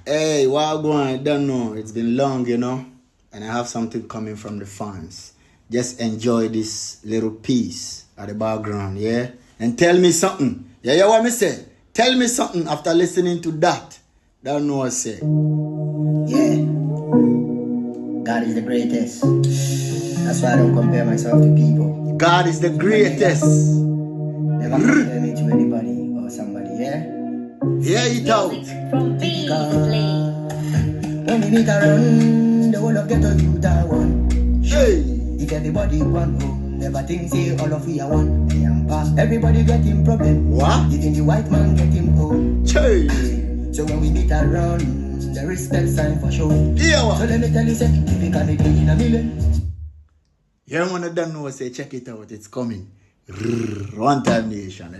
Hey, Wagwan, I don't know. It's been long, and I have something coming from the fans. Just enjoy this little piece at the background, yeah? And tell me something. Yeah, what me say? Tell me something after listening to that. Don't know what I say. Yeah. God is the greatest. That's why I don't compare myself to people. God is the greatest. Never compare me to anybody or somebody, yeah? Hear it out. From Beasley. When we meet around, the whole of ghetto youth are one. Hey. If everybody want home, never think say all of we are one. Everybody getting problem. What? Even the white man getting home. Hey. So when we meet around, the respect sign for sure. Yeah, what? So let me tell you, say, if you can be in a million. You want to don't know, say check it out. It's coming. One Time Nation.